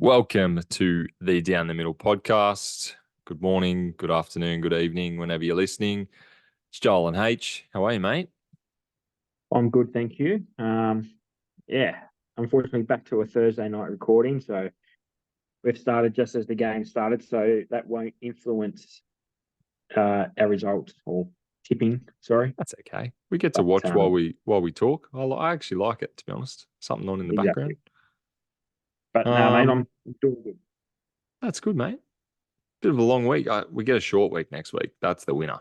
Welcome to the Down the Middle podcast. Good morning, good afternoon, good evening, whenever you're listening. It's Joel and H. How are you, mate? I'm good, thank you. Unfortunately back to a Thursday night recording, so we've started just as the game started, so that won't influence our results or tipping. Sorry, That's okay. We get to watch while we talk. I actually like it, to be honest. Something on in the background. But no, mate, I'm doing good. That's good, mate. Bit of a long week. We get a short week next week. That's the winner.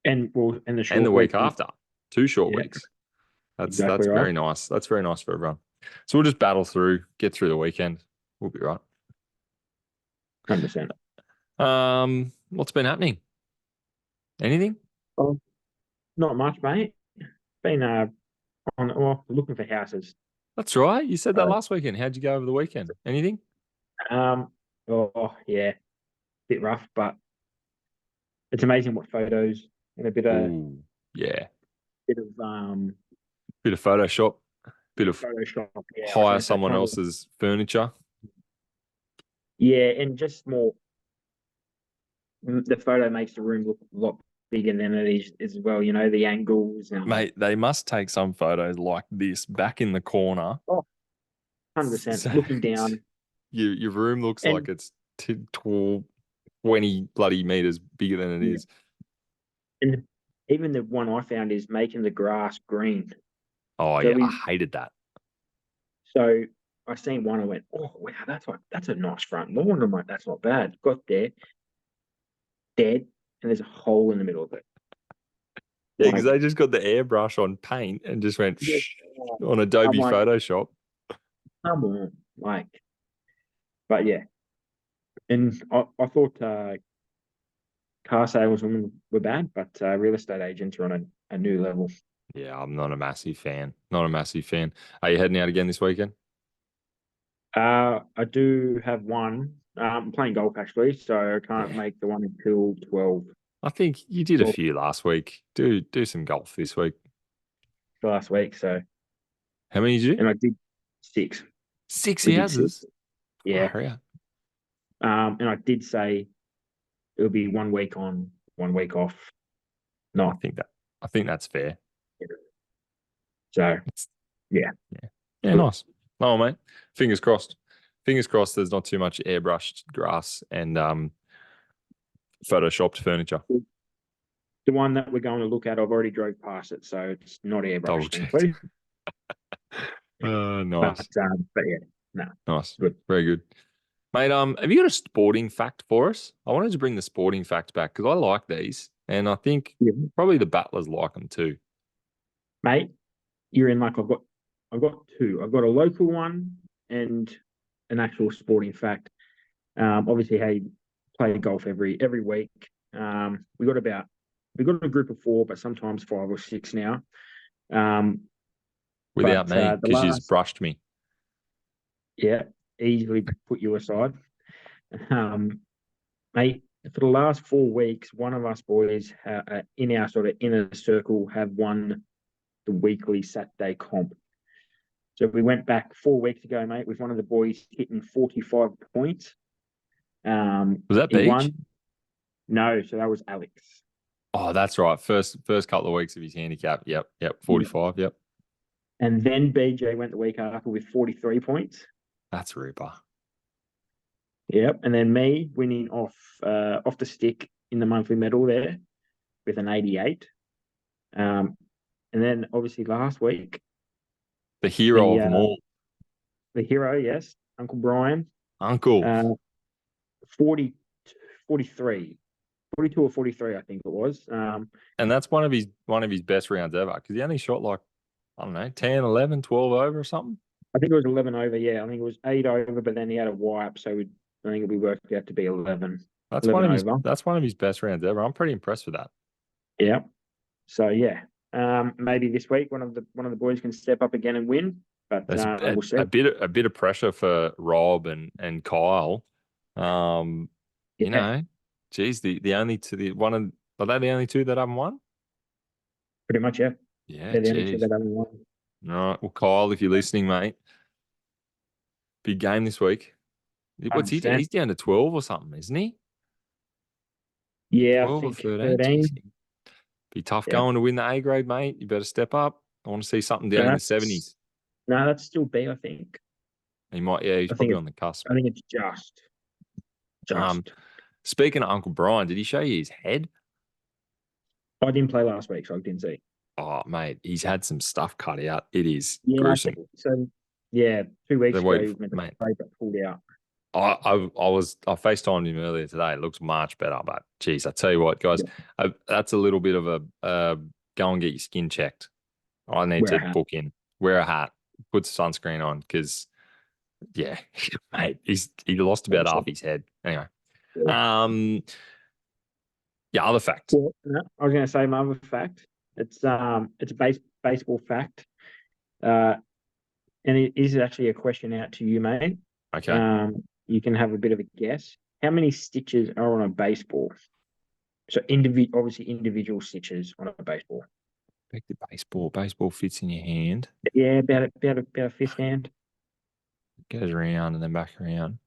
And the short And the week after, 2 short weeks. That's exactly right. very nice. That's very nice for everyone. So we'll just battle through, get through the weekend. We'll be right. 100%. What's been happening? Anything? Not much, mate. Been looking for houses. That's right. You said that last weekend. How'd you go over the weekend? Anything? Yeah, bit rough, but it's amazing what photos and a bit of Photoshop, bit of Photoshop. Yeah, hire someone else's furniture. Yeah, and just more. The photo makes the room look a lot bigger than it is as well. You know, the angles. And, mate, they must take some photos like this back in the corner. 100%. Looking down. Your room looks like it's 20 bloody meters bigger than it is. And even the one I found is making the grass green. Oh, so I hated that. So I seen one, I went, oh, wow, that's a nice front lawn. I'm like, that's not bad. Got there, dead, and there's a hole in the middle of it. Yeah, because they just got the airbrush on paint and just went on Adobe Photoshop. Come on, but yeah. And I thought car salesmen were bad, but real estate agents are on a new level. Yeah, I'm not a massive fan. Not a massive fan. Are you heading out again this weekend? I do have one. I'm playing golf actually, so I can't make the one until 12. I think you did a few last week. Do some golf this week. Last week, so. How many did you do? And I did 6. 6 houses? Yeah. And I did say it'll be 1 week on, 1 week off. No, I think that's fair. So, yeah. Yeah, nice. Oh, mate. Fingers crossed. Fingers crossed there's not too much airbrushed grass and photoshopped furniture. The one that we're going to look at, I've already drove past it, so it's not airbrushed. Nice. But yeah, no. Nice. Good. Very good. Mate, have you got a sporting fact for us? I wanted to bring the sporting fact back because I like these, and I think probably the battlers like them too. Mate, you're in I've got 2. I've got a local one and an actual sporting fact. Obviously, hey, play golf every week. We got a group of 4, but sometimes 5 or 6 now. Without me, because she's brushed me. Yeah, easily put you aside. Mate, for the last 4 weeks, one of us boys in our sort of inner circle have won the weekly Saturday comp. So we went back 4 weeks ago, mate, with one of the boys hitting 45 points. Was that Beach? No, so that was Alex. Oh, that's right. First couple of weeks of his handicap. Yep, 45, yep. And then BJ went the week after with 43 points. That's Ripper. Yep, and then me winning off the stick in the monthly medal there with an 88. And then obviously last week, the hero of them all. The hero, yes, Uncle Brian. 43, 42 or 43, I think it was. And that's one of his best rounds ever because he only shot 10, 11, 12 over or something. I think it was 11 over. Yeah, I think it was 8 over, but then he had a wipe, so I think we worked out to be 11. That's 11 one of his best rounds ever. I'm pretty impressed with that. Yeah. So yeah, maybe this week one of the boys can step up again and win. But we'll see. A bit of pressure for Rob and Kyle. You know, geez, the only two are they the only 2 that haven't won? Pretty much, yeah. Yeah, they're the only 2 that haven't won. All right. Well, Kyle, if you're listening, mate, big game this week. What's he doing? 100%. He's down to 12 or something, isn't he? Yeah, I 12 or think 13? 13. Jeez, be tough Yeah. going to win the A grade, mate. You better step up. I want to see something down in the 70s. No, that's still B, I think. He might, yeah, he's I think probably it's on the cusp. I think it's just. Um, Just. speaking of Uncle Brian, did he show you his head? I didn't play last week, so I didn't see. Oh, mate, he's had some stuff cut out. It is Yeah, I gruesome. think so. Yeah, 2 weeks The ago week, he was meant to mate. play but pulled out. I FaceTimed him earlier today. It looks much better, but geez, I tell you what, guys, Yeah. that's a little bit of a go and get your skin checked. I need Wear a to hat. book in, wear a hat, put sunscreen on, because yeah, mate, he lost about half his head. Anyway, Yeah. yeah, other fact. Well, no, I was going to say my other fact. It's a baseball fact, and it is actually a question out to you, mate. Okay, You can have a bit of a guess. How many stitches are on a baseball? So obviously individual stitches on a baseball. back to baseball. Baseball fits in your hand, Yeah, about a fist hand. goes around and then back around.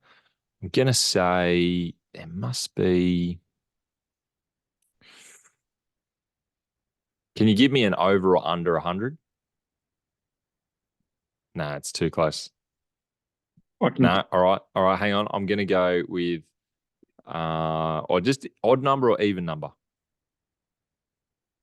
I'm gonna say there must be. Can you give me an over or under 100? No, it's too close. I can No, all right. Hang on. I'm gonna go with or just odd number or even number.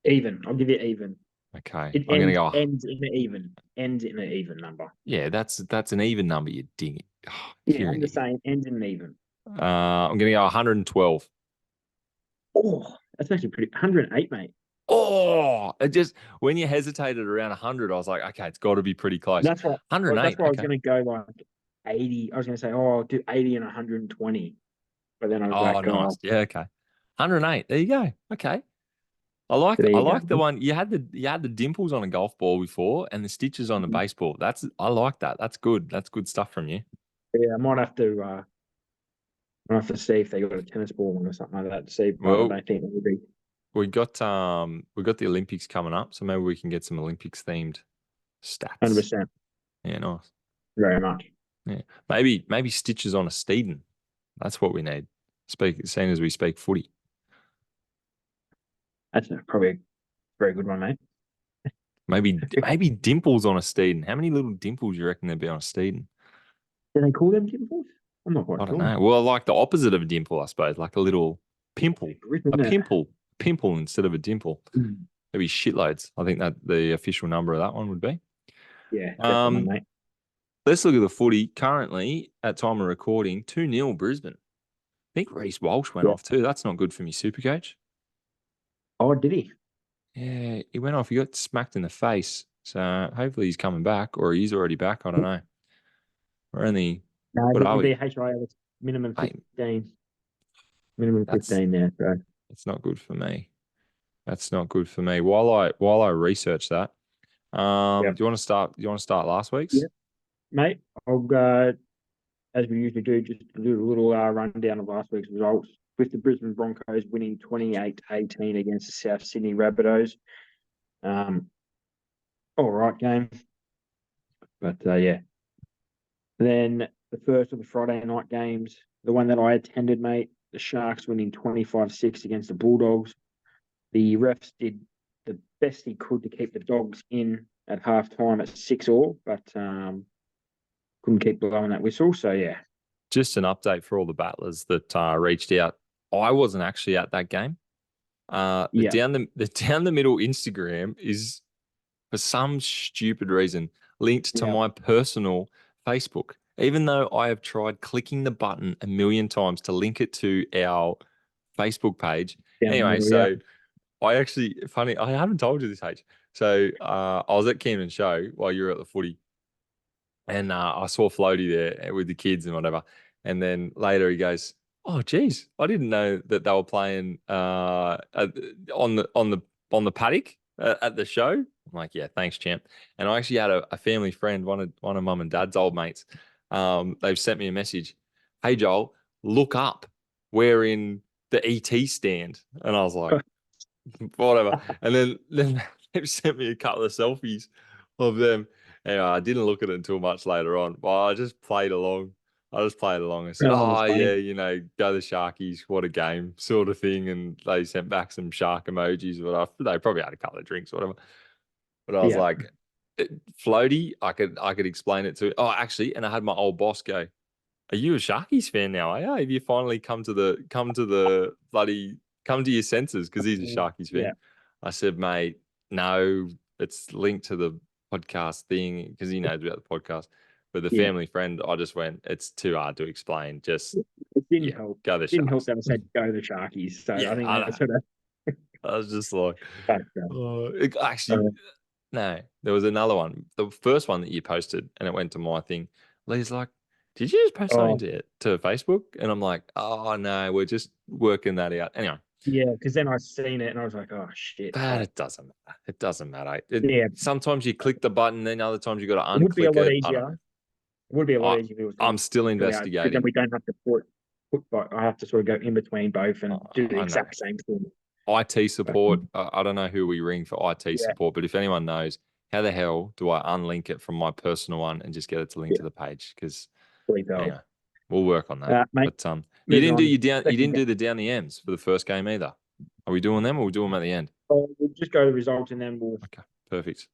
even. I'll give you even. Okay, It I'm gonna go. ends in an even. Ends in an even number. Yeah, that's an even number. You ding it. Oh, Yeah, you're I'm an just idiot. saying ends in an even. I'm gonna go 112. Oh, that's actually pretty. 108, mate. Oh, it just when you hesitated around 100, I was like, okay, it's got to be pretty close. That's what. That's 108. why I was Okay. going to go like 80. I was going to say, oh, I'll do 80 and 120. But then I was Oh, like, nice. oh, Yeah. Okay. 108. There you go. Okay. there I you like the go. one you had the dimples on a golf ball before and the stitches on a baseball. I like that. That's good. That's good stuff from you. Yeah, I might have to see if they got a tennis ball one or something like that to see, but I Well, don't think it would be we got the Olympics coming up, so maybe we can get some Olympics themed stats. 100%. Yeah, nice. Very much. Yeah. Maybe stitches on a Steeden. That's what we need. Seeing as we speak footy. That's probably a very good one, mate. Maybe dimples on a Steeden. How many little dimples you reckon there'd be on a Steeden? Do they call them dimples? I'm not I quite don't sure. know. Well, like the opposite of a dimple, I suppose, like a little pimple. A Isn't it? pimple instead of a dimple. Mm. Maybe shitloads. I think that the official number of that one would be. Yeah, definitely, mate. Let's look at the footy. Currently, at time of recording, 2-0 Brisbane. I think Reece Walsh went Yeah. off too. That's not good for me, Supercoach. Oh, did he? Yeah, he went off. He got smacked in the face. So hopefully he's coming back, or he's already back. I don't know. We're only, No, what are the we? VHI was minimum Mate, 15. Minimum that's 15 there. So that's not good for me. That's not good for me. While I research that, yeah. do you want to start? Do you want to start last week's? Yeah, mate. I'll go as we usually do, just do a little rundown of last week's results. With the Brisbane Broncos winning 28-18 against the South Sydney Rabbitohs. All right game. But yeah. Then the first of the Friday night games, the one that I attended, mate, the Sharks winning 25-6 against the Bulldogs. The refs did the best he could to keep the Dogs in at halftime at 6-all, but couldn't keep blowing that whistle. So yeah. Just an update for all the battlers that reached out. I wasn't actually at that game. The Yeah. down the middle Instagram is, for some stupid reason, linked to Yeah. my personal Facebook, even though I have tried clicking the button a million times to link it to our Facebook page. Down the Anyway, middle, yeah. so I actually, funny, I haven't told you this, H. So I was at Camden Show while you were at the footy, and I saw Floaty there with the kids and whatever. And then later he goes, "Oh, geez, I didn't know that they were playing on the paddock at the show." I'm like, "Yeah, thanks, champ." And I actually had a family friend, one of mum and dad's old mates. They've sent me a message. "Hey, Joel, look up. We're in the ET stand," and I was like, "Whatever." And then they've sent me a couple of selfies of them. Anyway, I didn't look at it until much later on, but I just played along. I just played along and said, No, oh, it's funny. yeah, go the Sharkies, what a game, sort of thing. And they sent back some shark emojis, but they probably had a couple of drinks or whatever. But I was Yeah. like, floaty, I could explain it to. Oh, actually, and I had my old boss go, are you a Sharkies fan now? Yeah, have you finally come to the bloody come to your senses because he's a Sharkies Yeah. fan? I said, mate, no, it's linked to the podcast thing because he knows about the podcast. But the Yeah. family friend, I just went, it's too hard to explain. Just It didn't yeah, help. go the Didn't help Sharks. that I said go the Sharkies. So I Yeah, think I that's know. sort of I was just like, fucked actually, no, there was another one. The first one that you posted, and it went to my thing. Lee's like, did you just post something Oh, to Facebook? And I'm like, oh no, we're just working that out. Anyway, yeah, because then I seen it and I was like, oh shit. but But it doesn't matter. It doesn't matter. yeah, Sometimes you click the button, then other times you got to it would be a unclick lot it. I don't easier. know. It would be a lot I, easier if it was I'm still in 2 hours because then investigating. we don't have to I have to sort of go in between both and do the I know. exact same thing. IT But support. I don't know who we ring for IT yeah, support, but if anyone knows, how the hell do I unlink it from my personal one and just get it to link yeah, to the page? Because please help. anyway, we'll work on that. Mate, But you moving didn't do on. your down. You Second didn't game. do the down the M's for the first game either. Are we doing them or we do them at the end? We'll just go to the results and then we'll. Okay, perfect.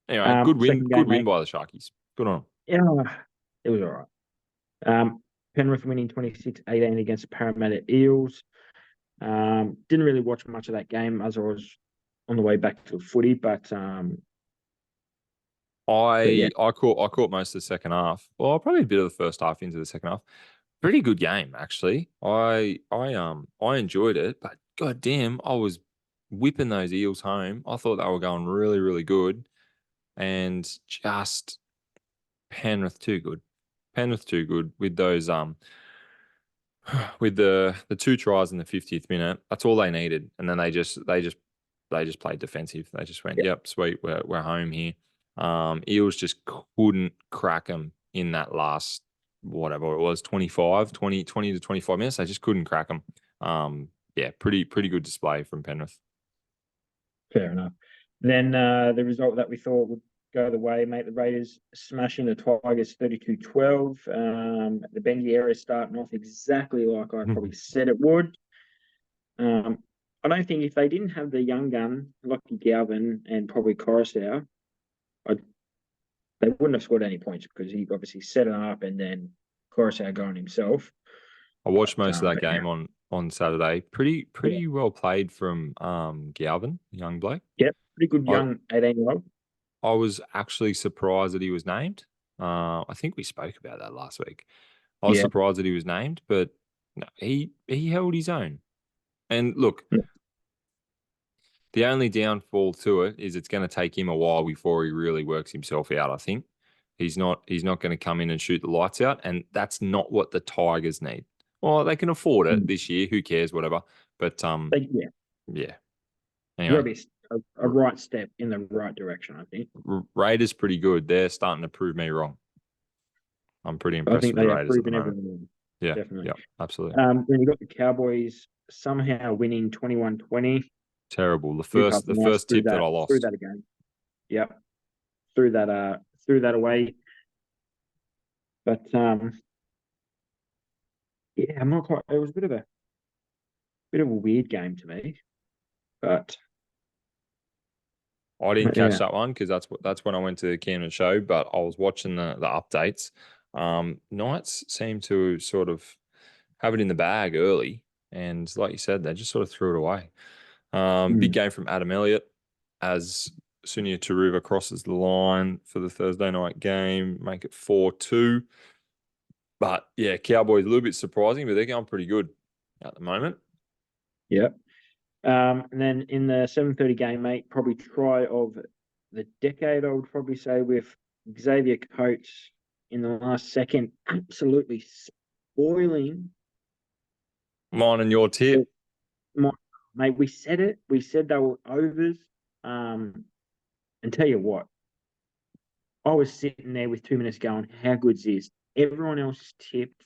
Anyway, good win. Second Good game, win mate. by the Sharkies. Good on them. Yeah, it was all right. Penrith winning 26-18 against Parramatta Eels. Didn't really watch much of that game as I was on the way back to the footy, but yeah, I caught most of the second half. Well, probably a bit of the first half into the second half. Pretty good game actually. I enjoyed it, but goddamn, I was whipping those Eels home. I thought they were going really, really good, and just Penrith too good. Penrith too good with those with the two tries in the 50th minute. That's all they needed, and then they just played defensive. They just went, yeah, yep, sweet, we're home here. Eels just couldn't crack them in that last whatever it was 20 to 25 minutes. They just couldn't crack them. Yeah, pretty good display from Penrith. fair enough. Then the result that we thought would go the way, mate, the Raiders smashing the Tigers 32-12. The Benji area starting off exactly like I probably said it would. I don't think if they didn't have the young gun, Lockie Galvin and probably Coruscant, they wouldn't have scored any points because he obviously set it up and then Coruscant going himself. I watched most of that But yeah, game on Saturday. Pretty well played from Galvin, young bloke. yeah, pretty good I young 18-year-old. I was actually surprised that he was named. I think we spoke about that last week. I was Yeah, surprised that he was named, but no, he held his own. And look, the only downfall to it is it's going to take him a while before he really works himself out. I think he's not going to come in and shoot the lights out, and that's not what the Tigers need. Well, they can afford it this year. Who cares? Whatever. But yeah, yeah. got to Anyway, be a right step in the right direction. I think. Raiders pretty good. They're starting to prove me wrong. I'm pretty I impressed think with the they have Raiders at the proven moment. everyone. Yeah, Definitely. yeah, absolutely. Then you got the Cowboys somehow winning 21-20. Terrible. The Newcastle first the Knights first tip that I threw lost. that again. Yep, threw that away. But yeah, I'm not quite. It was a bit of a weird game to me, but I didn't catch yeah, that one because that's when I went to the Camden show, but I was watching the updates. Knights seem to sort of have it in the bag early, and like you said, they just sort of threw it away. Big game from Adam Elliott as Sunia Taruva crosses the line for the Thursday night game, make it 4-2. But yeah, Cowboys a little bit surprising, but they're going pretty good at the moment. yeah. And then in the 7:30 game, mate, probably try of the decade, I would probably say, with Xavier Coates in the last second, absolutely spoiling. Mine and your tip. Mate, we said it. We said they were overs. And tell you what, I was sitting there with 2 minutes going, how good's this? Everyone else tipped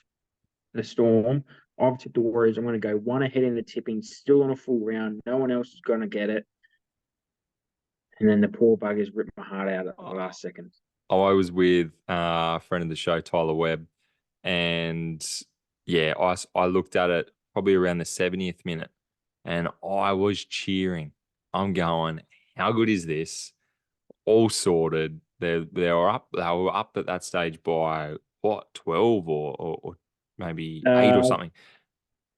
the Storm. I've tipped the Warriors. I'm going to go one ahead in the tipping, still on a full round. No one else is going to get it. And then the poor buggers ripped my heart out at the last second. I was with a friend of the show, Tyler Webb, And yeah, I looked at it probably around the 70th minute and I was cheering. I'm going, how good is this? All sorted. They were up at that stage by what, 12 or maybe 8 or Uh, something.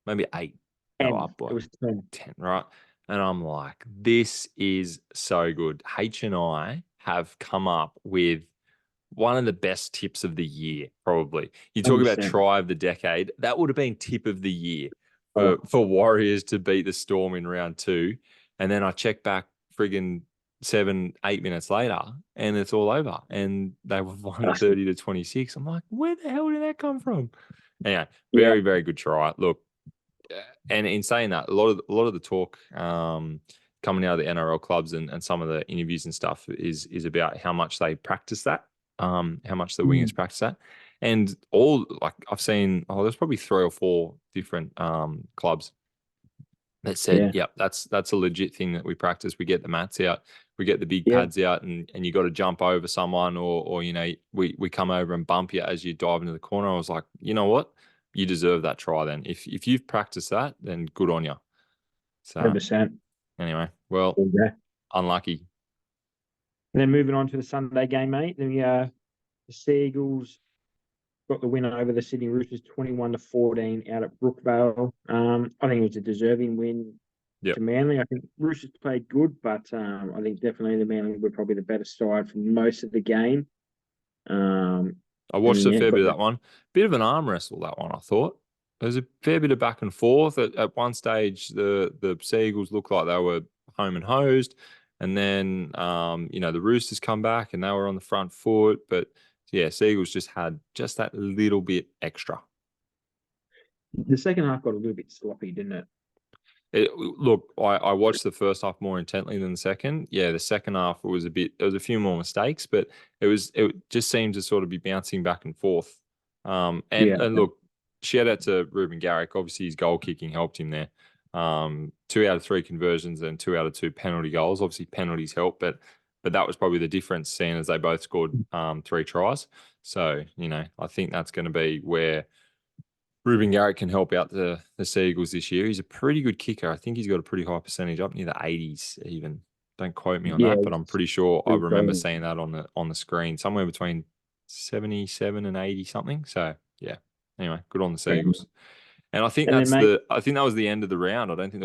Maybe 8. They were 10. up by It was 10. 10, right? And I'm like, this is so good. H and I have come up with one of the best tips of the year, probably. You talk about 100%. try of the decade. That would have been tip of the year Oh, for Warriors to beat the Storm in round 2. And then I check back friggin' 7, 8 minutes later and it's all over. And they were won that's good. 30-26. I'm like, where the hell did that come from? Anyway, Yeah. very, very good try. Look, and in saying that, a lot of the talk coming out of the NRL clubs and some of the interviews and stuff is about how much they practice that, how much the wingers Mm. practice that, and all like I've seen. Oh, there's probably 3 or 4 different clubs that said, Yeah. "Yep, that's a legit thing that we practice. We get the mats out, we get the big Yeah. pads out, and you got to jump over someone, or we come over and bump you as you dive into the corner." I was like, you know what, you deserve that try. Then if you've practiced that, then good on you. So 100%. anyway, well, Yeah. unlucky. And then moving on to the Sunday game, mate. The Seagulls got the win over the Sydney Roosters 21-14 out at Brookvale. I think it was a deserving win Yep. to Manly. I think Roosters played good, but I think definitely the Manly were probably the better side for most of the game. I watched a Yeah, fair bit got of the that one. Bit of an arm wrestle, that one, I thought. There was a fair bit of back and forth. At one stage, the Seagulls looked like they were home and hosed. And then, the Roosters come back and they were on the front foot. But yeah, Seagulls just had just that little bit extra. the second half got a little bit sloppy, didn't it? Look, I watched the first half more intently than the second. Yeah, the second half there was a few more mistakes, but it just seemed to sort of be bouncing back and forth. And Yeah, and look, shout out to Ruben Garrick. Obviously, his goal kicking helped him there. 2 out of 3 conversions and 2 out of 2 penalty goals. Obviously, penalties help, but that was probably the difference, seeing as they both scored 3 tries. So I think that's going to be where Ruben Garrick can help out the Seagulls this year. He's a pretty good kicker. I think he's got a pretty high percentage, up near the 80s even. Don't quote me on yeah, that, but I'm pretty sure I pretty remember solid. seeing that on the screen, somewhere between 77 and 80 something. So yeah. Anyway, good on the Seagulls. And I think And then, mate, I think that was the end of the round. I don't think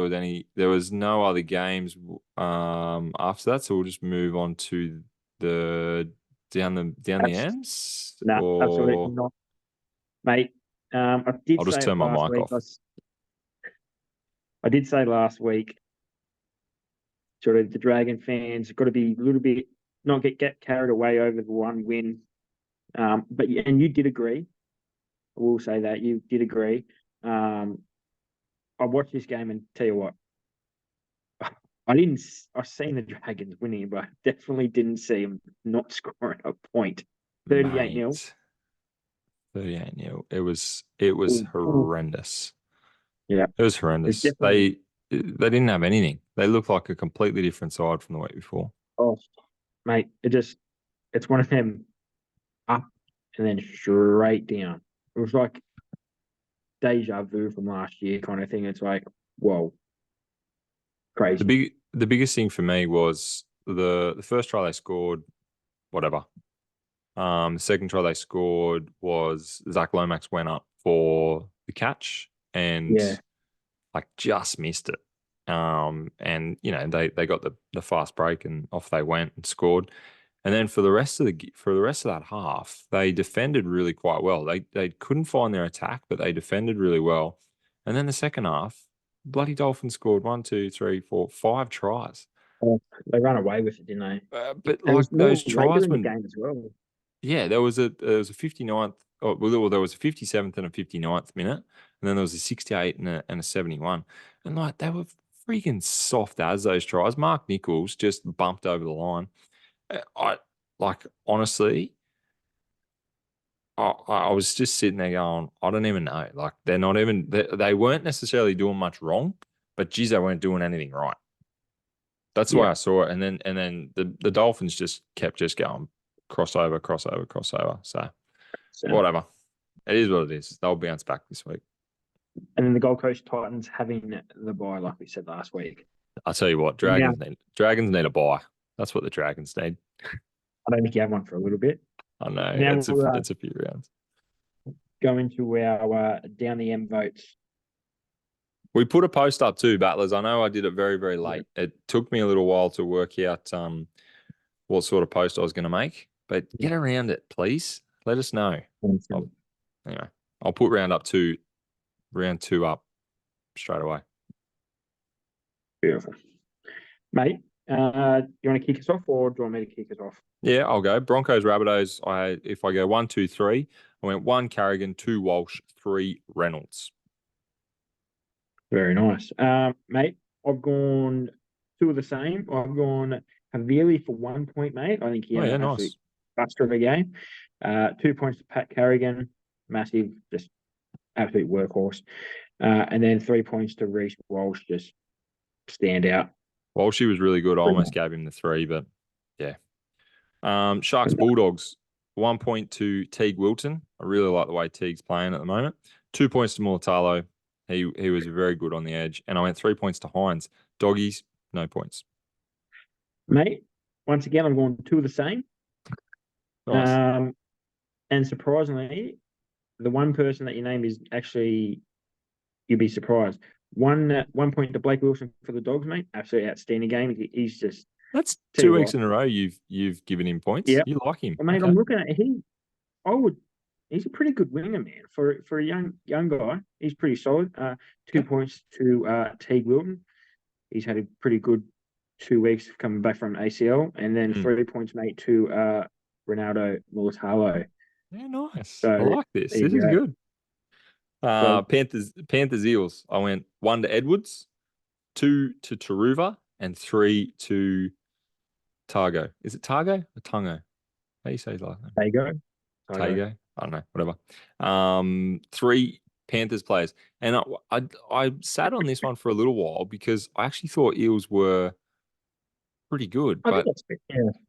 there was no other games after that. So we'll just move on to the down the abs- ends, no, absolutely or not, mate. I did I'll just say it turn my last mic week. off. I did say last week, sort of the Dragon fans got to be a little bit not get carried away over the one win. And you did agree. I will say that you did agree. I watched this game and tell you what, I didn't. I've seen the Dragons winning, but I definitely didn't see them not scoring a point. 38-0. Mate, 38-0. It was Ooh. horrendous. Yeah, It was it's horrendous. definitely. They didn't have anything. They looked like a completely different side from the week before. Oh, mate, it's one of them up and then straight down. It was like deja vu from last year kind of thing. It's like, whoa, crazy. The biggest thing for me was the first try they scored, whatever. The second try they scored was Zach Lomax went up for the catch and Yeah. like just missed it. And they got the fast break and off they went and scored. And then for the rest of that half, they defended really quite well. They couldn't find their attack, but they defended really well. And then the second half, bloody Dolphins scored 1, 2, 3, 4, 5 tries. Oh, they ran away with it, didn't they? But It like was more those later tries in the when game as well. yeah, there was a 59th. Oh, well, there was a 57th and a 59th minute, and then there was a 68 and a 71. And like they were freaking soft as those tries. Mark Nichols just bumped over the line. I like honestly, I was just sitting there going, I don't even know. Like they're not even they weren't necessarily doing much wrong, but geez, they weren't doing anything right. That's the way Yeah. I saw it. And then the Dolphins just kept just going crossover, crossover, crossover. So So, whatever. It is what it is. They'll bounce back this week. And then the Gold Coast Titans having the bye, like we said last week. I'll tell you what, Dragons need a bye. That's what the Dragons need. I don't think you have one for a little bit. I know. Now It's a few rounds. Go into our down the M votes. We put a post up too, Battlers. I know I did it very, very late. Yeah. It took me a little while to work out what sort of post I was going to make, but get around it, please. Let us know. Anyway, I'll put round two up straight away. Beautiful. Mate, you want to kick us off or do you want me to kick us off? Yeah, I'll go. Broncos, Rabbitohs. If I go 1, 2, 3, I went 1 Carrigan, 2 Walsh, 3 Reynolds. Very nice. Mate, I've gone 2 of the same. I've gone Havili for 1 point, mate. I think he had an absolute buster of a game. 2 points to Pat Carrigan, massive, just absolute workhorse. And then 3 points to Reece Walsh, just stand out. Walsh, was really good. I almost gave him the 3, but yeah. Sharks, Bulldogs, 1 point to Teague Wilton. I really like the way Teague's playing at the moment. 2 points to Mulatalo. He was very good on the edge. And I went 3 points to Hines. Doggies, no points. Mate, once again, I'm going 2 of the same. Nice. And surprisingly, the one person that you named is actually, you'd be surprised. 1 point to Blake Wilson for the Dogs, mate. Absolutely outstanding game. He's just... That's 2 weeks in a row you've given him points. Yeah. You like him. Well, mate, okay. I'm looking at he's a pretty good winger, man. For a young guy, he's pretty solid. 2 points to Teague Wilton. He's had a pretty good 2 weeks coming back from ACL. And then 3 points, mate, to Ronaldo Mulatalo. Yeah, nice. So, I like this. This is good. Panthers Eels. I went 1 to Edwards, 2 to Taruva, and 3 to Targo. Is it Targo or Tungo? How do you say his last name? Tago. I don't know. Whatever. 3 Panthers players, and I sat on this one for a little while because I actually thought Eels were pretty good, but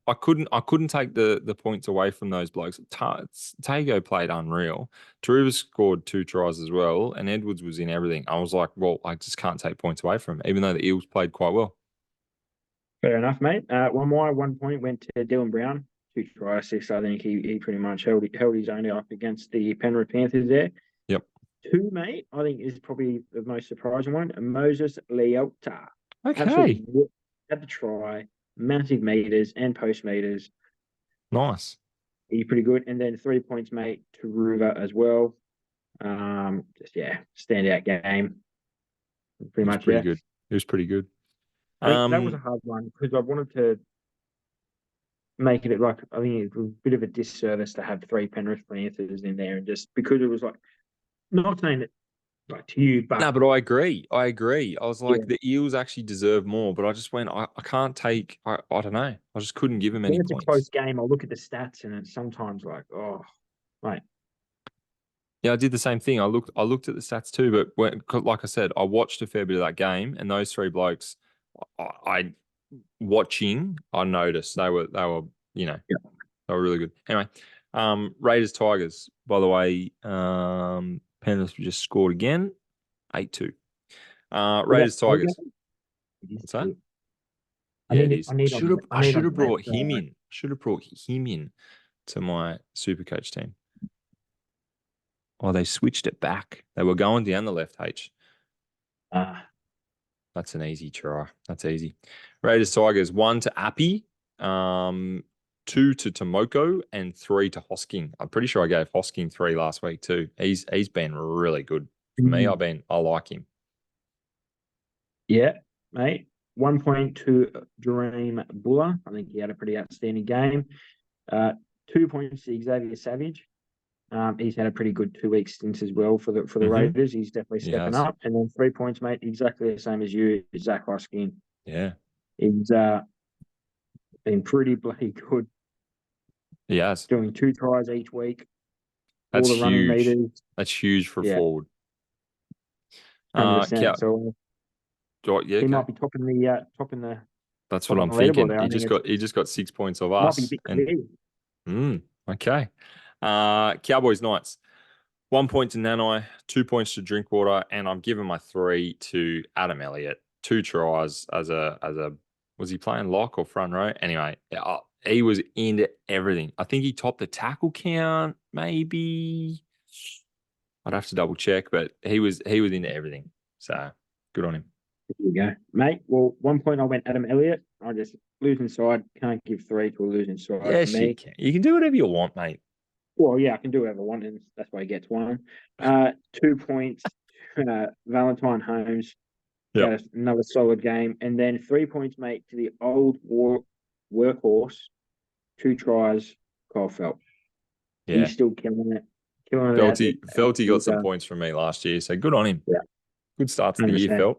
I couldn't take the points away from those blokes. Tago played unreal. Taruva scored 2 tries as well, and Edwards was in everything. I was like, well, I just can't take points away from him, even though the Eels played quite well. Fair enough, mate. 1 point went to Dylan Brown, 2 tries, 6. I think he pretty much held his own up against the Penrith Panthers there. Yep. 2, mate, I think is probably the most surprising one. Moses Leota. Okay. Absolutely had the try, massive meters and post meters. Nice. He's pretty good. And then 3 points, mate, to Ruva as well. Standout game. Pretty much, pretty good. It was pretty good. I think that was a hard one because I wanted to make it like, I think it was a bit of a disservice to have 3 Penrith Panthers in there, and just because it was like, not saying it like to you, but no, but I agree. I was like, the Eels actually deserve more, but I just went, I can't take. I don't know. I just couldn't give them any points. It's a close game. I'll look at the stats, and it's sometimes like, oh, mate. Yeah, I did the same thing. I looked at the stats too, but like I said, I watched a fair bit of that game, and those 3 blokes, I noticed they were they were really good. Anyway, Raiders Tigers. By the way, Penrith just scored again, 8-2. Raiders Tigers. What's that? Yeah, it is. I should have brought him in. Should have brought him in to my Supercoach team. Oh, they switched it back. They were going down the left, H. That's an easy try. That's easy. Raiders Tigers, 1 to Appy, 2 to Tomoko, and 3 to Hosking. I'm pretty sure I gave Hosking 3 last week too. He's been really good for me. I like him. Yeah, mate. 1 point to Dream Buller. I think he had a pretty outstanding game. 2 points to Xavier Savage. He's had a pretty good 2 week stint as well for the Raiders. He's definitely stepping up. And then 3 points, mate, exactly the same as you, Zach Hosking. Yeah. He's been pretty bloody good. He has. Doing 2 tries each week. That's huge. That's huge for a forward. 100%. He might be topping the. That's what I'm thinking. He just got 6 points of us. Might be a bit clear. Okay. Cowboys Knights. 1 point to Nanai, 2 points to Drinkwater, and I'm giving my 3 to Adam Elliott. 2 tries as a was he playing lock or front row? Anyway, he was into everything. I think he topped the tackle count, maybe. I'd have to double check, but he was into everything. So good on him. There you go, mate. Well, 1 point I went Adam Elliott. I just losing side. Can't give 3 to a losing side for Yes, me. you can. You can do whatever you want, mate. Well, yeah, I can do whatever I want, and that's why he gets 1. 2 points, Valentine Holmes. Yep. Got another solid game. And then 3 points, mate, to the old workhorse. 2 tries, Kyle Phelps. Yeah. He's still killing it. Killing it Felty got some points from me last year, so good on him. Yeah. Good start to the year, 100%.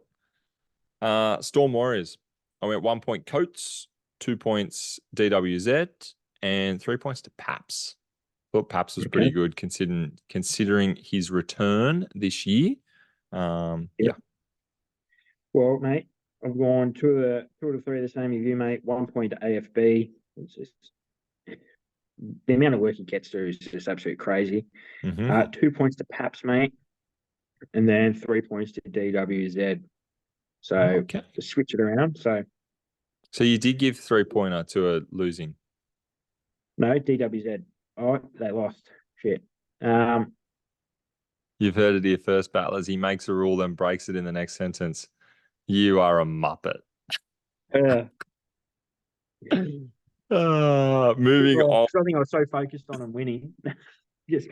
Felt. Storm Warriors. I went 1 point Coates, 2 points DWZ, and 3 points to Paps. Thought Paps was pretty good considering his return this year. Yeah. Well, mate, I've gone two of the 3 the same as you, mate. 1 point to AFB. It's just the amount of work he gets through is just absolutely crazy. 2 points to Paps, mate, and then 3 points to DWZ. So to switch it around. So you did give 3-pointer to a losing. No, DWZ. Oh, they lost. Shit. You've heard it here first, battlers. He makes a rule, then breaks it in the next sentence. You are a muppet. Moving on. I think I was so focused on him winning. Just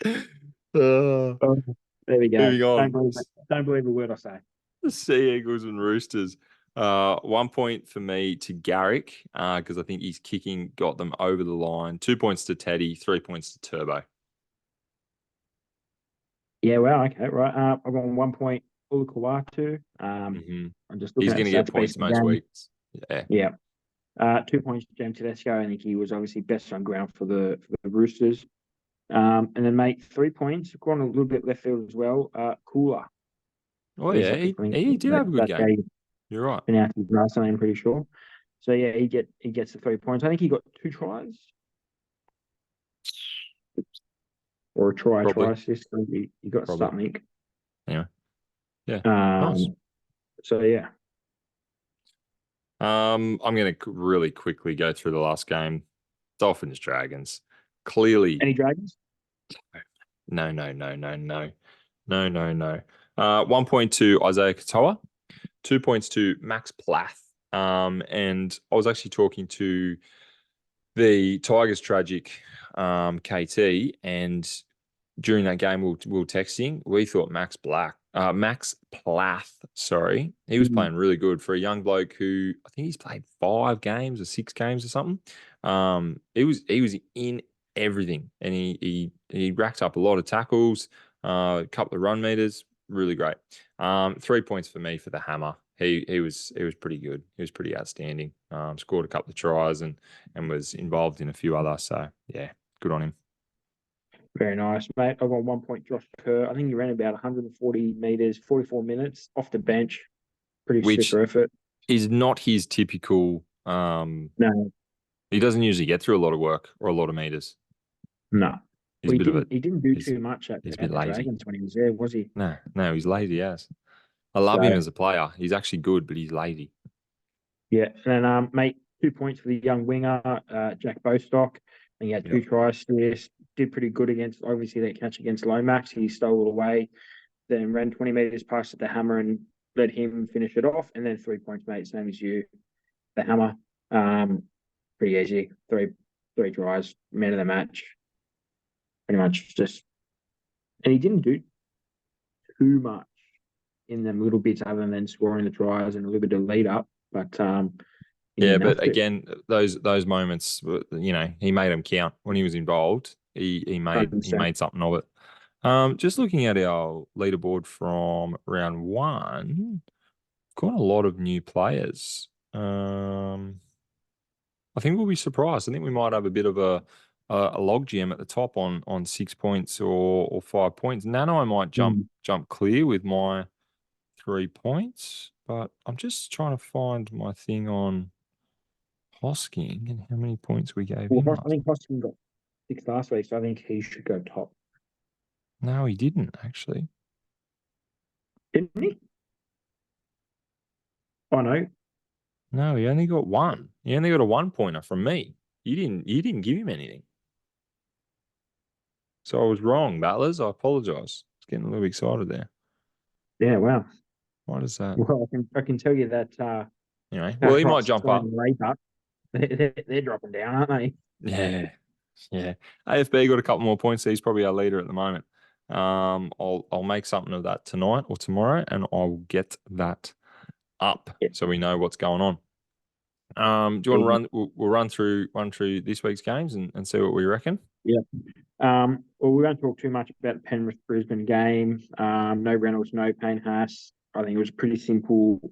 there we go. Moving on. Don't believe a word I say. The Sea Eagles and Roosters. 1 point for me to Garrick because I think his kicking got them over the line. 2 points to Teddy, 3 points to Turbo. Yeah, well, okay, right. I've got 1 point Ulukuwatu. I'm just looking He's going to get points most weeks. Yeah. 2 points to James Tedesco. I think he was obviously best on ground for the Roosters. And then, mate, 3 points. Gone a little bit left field as well. Cooler. Oh, yeah. He did have a good game. You're right. Pronounced his last name, I'm pretty sure. So, yeah, he gets the 3 points. I think he got 2 tries. Or a try assist. He got something. Anyway. Yeah. Nice. So, yeah. I'm going to really quickly go through the last game. Dolphins, Dragons. Clearly. Any Dragons? No. 1 point to Isaiah Katoa. 2 points to Max Plath. And I was actually talking to the Tigers Tragic KT, and during that game we were texting. We thought Max Plath, sorry, he was playing really good for a young bloke who I think he's played 5 games or 6 games or something. He was in everything, and he racked up a lot of tackles, a couple of run meters, really great. 3 points for me for the Hammer. He was pretty good. He was pretty outstanding. Scored a couple of tries and was involved in a few others. So yeah, good on him. Very nice, mate. I've got 1 point Josh Kerr. I think he ran about 140 meters, 44 minutes off the bench. Pretty super effort. Is not his typical. No, he doesn't usually get through a lot of work or a lot of meters. No, he didn't do too much at the Dragons when he was there, was he? No, he's lazy. Yes, I love him as a player. He's actually good, but he's lazy. Yeah, and then mate, 2 points for the young winger, Jack Bostock. And he had 2 tries. Did pretty good against, obviously, that catch against Lomax. He stole it away, then ran 20 meters past at the Hammer and let him finish it off. And then 3 points, mate, same as you, the Hammer. Pretty easy. Three tries, man of the match. Pretty much just, and he didn't do too much in them little bits other than scoring the tries and a little bit of lead up. But but again, those moments, he made them count when he was involved. He made something of it. Just looking at our leaderboard from round 1, got a lot of new players. I think we'll be surprised. I think we might have a bit of a logjam at the top on 6 points or 5 points. Nano, I might jump clear with my 3 points, but I'm just trying to find my thing on Hosking and how many points we gave him. I think Hosking got 6 last week, so I think he should go top. No, he didn't actually. Didn't he? Oh no. No, he only got one. He only got a 1-pointer from me. You didn't give him anything. So I was wrong, Battlers. I apologize. I was getting a little excited there. Yeah, wow. What is that? Well, I can tell you that Anyway, well, he might jump up. They're dropping down, aren't they? Yeah. Yeah. AFB got a couple more points. He's probably our leader at the moment. I'll make something of that tonight or tomorrow, and I'll get that up Yeah. so we know what's going on. Do you want to run? We'll run through this week's games and see what we reckon. Yeah. Well, we won't talk too much about the Penrith Brisbane game. No Reynolds, no Payne Haas. I think it was a pretty simple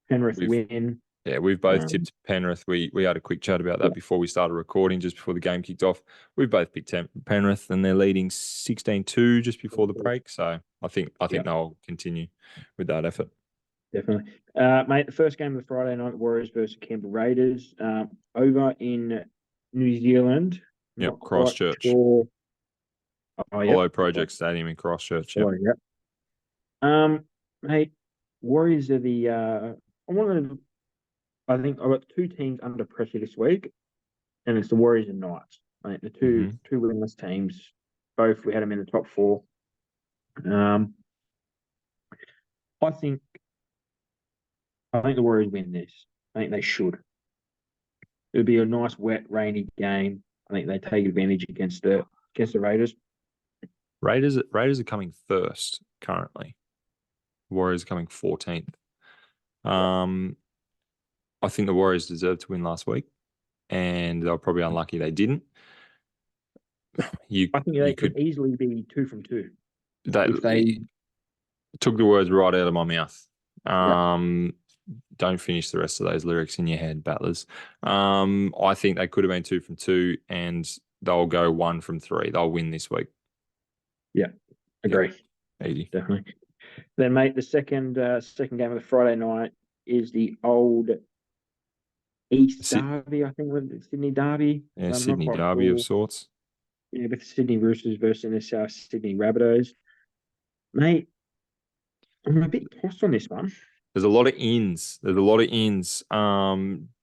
Penrith win. We've both tipped Penrith. We had a quick chat about that before we started recording, just before the game kicked off. We've both picked Penrith, and they're leading 16-2 just before the break. So I think they'll continue with that effort. Definitely. Mate, the first game of the Friday night, Warriors versus Canberra Raiders, over in New Zealand. Yep, Christchurch. Sure. Apollo Project Stadium in Christchurch. Yep. Mate, Warriors are the I think I've got two teams under pressure this week, and it's the Warriors and Knights. I think the two winless teams, both we had them in the top four. I think the Warriors win this. I think they should. It'll be a nice, wet, rainy game. I think they take advantage against the Raiders. Raiders are coming first currently. Warriors are coming 14th. I think the Warriors deserved to win last week, and they were probably unlucky they didn't. I think they could easily be 2 from 2. They took the words right out of my mouth. Don't finish the rest of those lyrics in your head, Battlers. I think they could have been 2 from 2, and they'll go 1 from 3. They'll win this week. Yeah, agree. Easy. Definitely. Then, mate, the second game of the Friday night is the old East Derby, I think, with the Sydney Derby. Yeah, Sydney Derby of sorts. Yeah, with the Sydney Roosters versus the South Sydney Rabbitohs. Mate, I'm a bit tossed on this one. There's a lot of ins.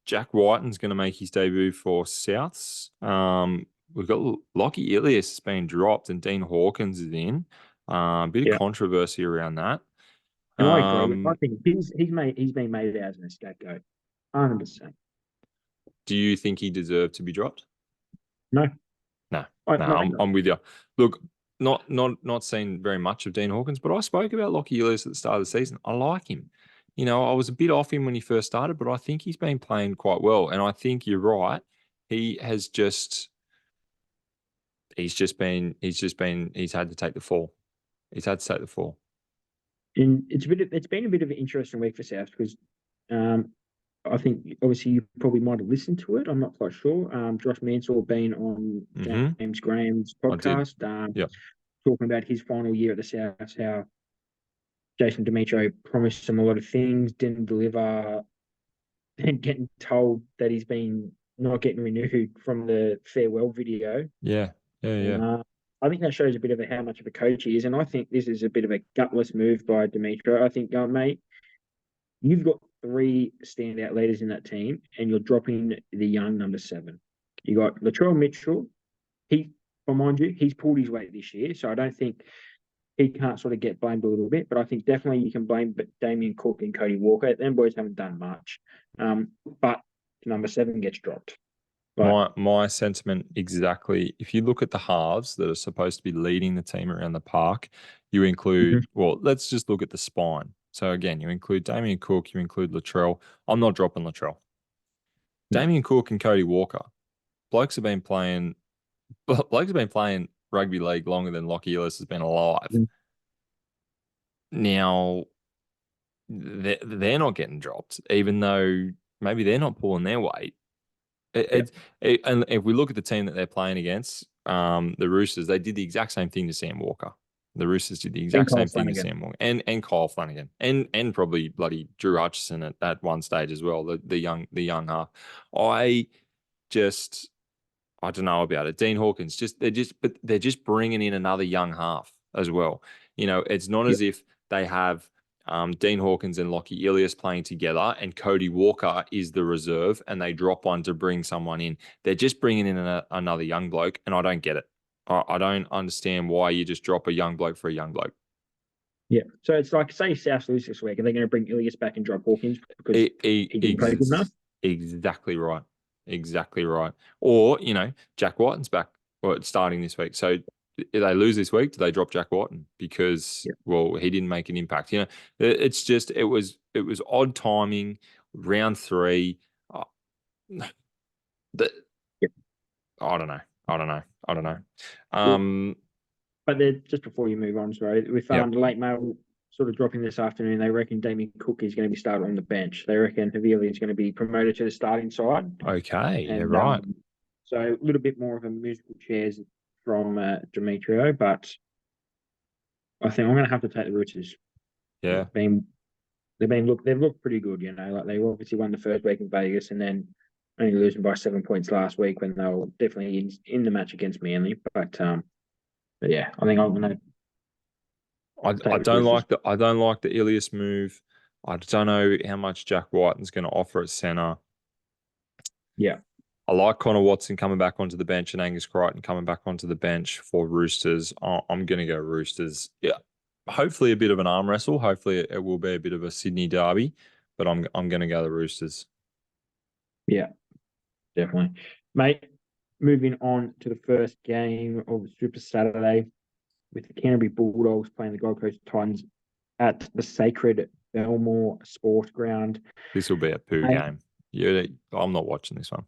Jack Whiten's going to make his debut for Souths. We've got Lockie Ilias has been dropped, and Dean Hawkins is in. A bit of controversy around that. And I agree. I think he's been made out as an scapegoat. 100%. Do you think he deserved to be dropped? No. I'm with you. Look, not seen very much of Dean Hawkins, but I spoke about Lockie Ilias at the start of the season. I like him. I was a bit off him when he first started, but I think he's been playing quite well. And I think you're right. He's had to take the fall. He's had to take the fall. And it's been a bit of an interesting week for South because I think obviously you probably might have listened to it. I'm not quite sure. Josh Mansell been on James Graham's podcast, talking about his final year at the South, how Jason Demetrio promised him a lot of things, didn't deliver, and getting told that he's been not getting renewed from the farewell video. Yeah. I think that shows a bit of how much of a coach he is, and I think this is a bit of a gutless move by Demetrio. I think, mate, you've got 3 standout leaders in that team, and you're dropping the young number 7. You got Latrell Mitchell. Mind you, he's pulled his weight this year, so I don't think he can't sort of get blamed a little bit. But I think definitely you can blame Damien Cook and Cody Walker. Them boys haven't done much, but number 7 gets dropped. My sentiment exactly. If you look at the halves that are supposed to be leading the team around the park, you include. Well, let's just look at the spine. So again, you include Damien Cook, you include Latrell. I'm not dropping Latrell. Damien Cook and Cody Walker. Blokes have been playing rugby league longer than Lockie Ilias has been alive. Now, they're not getting dropped, even though maybe they're not pulling their weight. And if we look at the team that they're playing against, the Roosters, they did the exact same thing to Sam Walker. The Roosters did the exact same thing to Sam Walker and Kyle Flanagan and probably bloody Drew Hutchison at one stage as well. The young half. I don't know about it. Dean Hawkins they're just bringing in another young half. as well. It's not as if they have Dean Hawkins and Lockie Ilias playing together and Cody Walker is the reserve and they drop one to bring someone in. They're just bringing in another young bloke, and I don't get it. I don't understand why you just drop a young bloke for a young bloke. Yeah. So it's like, say South lose this week, are they going to bring Ilias back and drop Hawkins because he didn't play good enough? Exactly right. Exactly right. Or, Jack Whiten's back starting this week. So if they lose this week, do they drop Jack Whiten? Because, well, he didn't make an impact. It's just, it was odd timing, round 3. I don't know. I don't know. But just before you move on, sorry, with late mail sort of dropping this afternoon, they reckon Damien Cook is going to be started on the bench. They reckon Havili is going to be promoted to the starting side. Okay, and, right. So a little bit more of a musical chairs from Demetrio, but I think I'm going to have to take the Roosters. Yeah, they've looked pretty good. Like they obviously won the first week in Vegas, and then only losing by 7 points last week when they were definitely in the match against Manly. But yeah, I think I'm going to. I don't like the Ilias move. I don't know how much Jack Whiten's going to offer at centre. Yeah. I like Connor Watson coming back onto the bench and Angus Crichton coming back onto the bench for Roosters. I'm going to go Roosters. Yeah, hopefully a bit of an arm wrestle. Hopefully it will be a bit of a Sydney derby, but I'm going to go the Roosters. Yeah, definitely, mate. Moving on to the first game of the Super Saturday, with the Canterbury Bulldogs playing the Gold Coast Titans at the sacred Belmore Sport Ground. This will be a poo game. Yeah, I'm not watching this one.